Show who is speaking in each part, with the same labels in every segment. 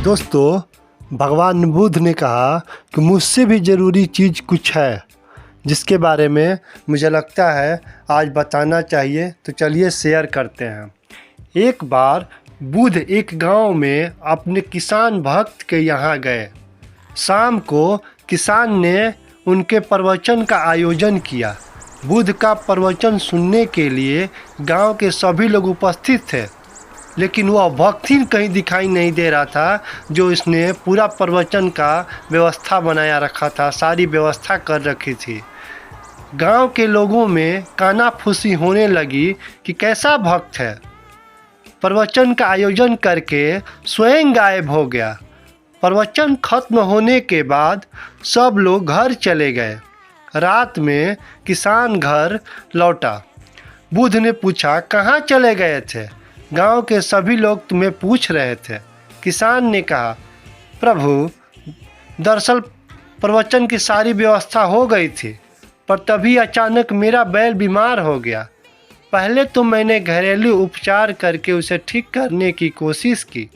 Speaker 1: दोस्तों, भगवान बुद्ध ने कहा कि मुझसे भी ज़रूरी चीज़ कुछ है जिसके बारे में मुझे लगता है आज बताना चाहिए। तो चलिए शेयर करते हैं। एक बार बुद्ध एक गांव में अपने किसान भक्त के यहाँ गए। शाम को किसान ने उनके प्रवचन का आयोजन किया। बुद्ध का प्रवचन सुनने के लिए गांव के सभी लोग उपस्थित थे, लेकिन वह भक्त ही कहीं दिखाई नहीं दे रहा था जो इसने पूरा प्रवचन का व्यवस्था बनाया रखा था, सारी व्यवस्था कर रखी थी। गांव के लोगों में कानाफूसी होने लगी कि कैसा भक्त है, प्रवचन का आयोजन करके स्वयं गायब हो गया। प्रवचन खत्म होने के बाद सब लोग घर चले गए। रात में किसान घर लौटा। बुद्ध ने पूछा, कहाँ चले गए थे? गांव के सभी लोग तुम्हें पूछ रहे थे। किसान ने कहा, प्रभु, दरअसल प्रवचन की सारी व्यवस्था हो गई थी, पर तभी अचानक मेरा बैल बीमार हो गया। पहले तो मैंने घरेलू उपचार करके उसे ठीक करने की कोशिश की,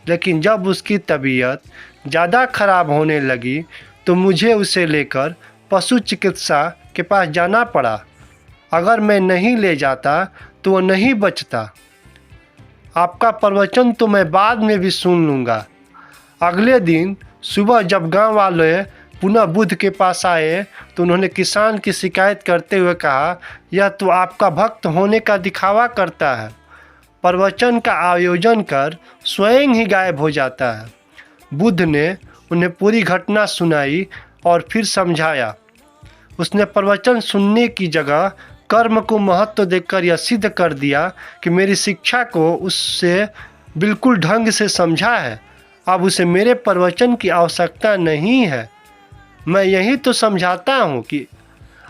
Speaker 1: लेकिन जब उसकी तबीयत ज़्यादा खराब होने लगी तो मुझे उसे लेकर पशु चिकित्सा के पास जाना पड़ा। अगर मैं नहीं ले जाता तो वह नहीं बचता। आपका प्रवचन तो मैं बाद में भी सुन लूँगा। अगले दिन सुबह जब गांव वाले पुनः बुद्ध के पास आए तो उन्होंने किसान की शिकायत करते हुए कहा, यह तो आपका भक्त होने का दिखावा करता है, प्रवचन का आयोजन कर स्वयं ही गायब हो जाता है। बुद्ध ने उन्हें पूरी घटना सुनाई और फिर समझाया। उसने प्रवचन सुनने की जगह कर्म को महत्व देकर यह सिद्ध कर दिया कि मेरी शिक्षा को उससे बिल्कुल ढंग से समझा है। अब उसे मेरे प्रवचन की आवश्यकता नहीं है। मैं यही तो समझाता हूँ कि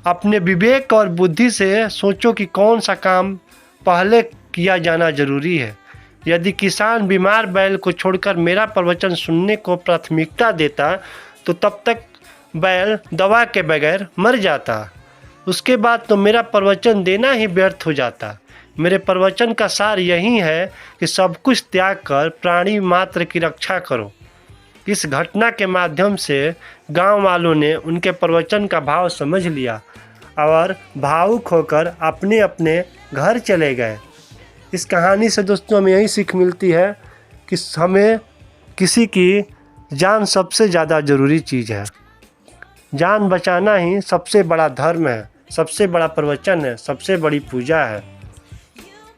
Speaker 1: अपने विवेक और बुद्धि से सोचो कि कौन सा काम पहले किया जाना जरूरी है। यदि किसान बीमार बैल को छोड़कर मेरा प्रवचन सुनने को प्राथमिकता देता तो तब तक बैल दवा के बगैर मर जाता। उसके बाद तो मेरा प्रवचन देना ही व्यर्थ हो जाता। मेरे प्रवचन का सार यही है कि सब कुछ त्याग कर प्राणी मात्र की रक्षा करो। इस घटना के माध्यम से गांव वालों ने उनके प्रवचन का भाव समझ लिया और भावुक होकर अपने अपने घर चले गए। इस कहानी से दोस्तों हमें यही सीख मिलती है कि हमें किसी की जान सबसे ज़्यादा ज़रूरी चीज़ है। जान बचाना ही सबसे बड़ा धर्म है, सबसे बड़ा प्रवचन है, सबसे बड़ी पूजा है।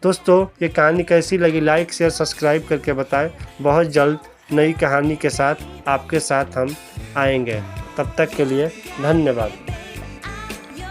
Speaker 1: दोस्तों, ये कहानी कैसी लगी लाइक शेयर सब्सक्राइब करके बताएं। बहुत जल्द नई कहानी के साथ आपके साथ हम आएंगे। तब तक के लिए धन्यवाद।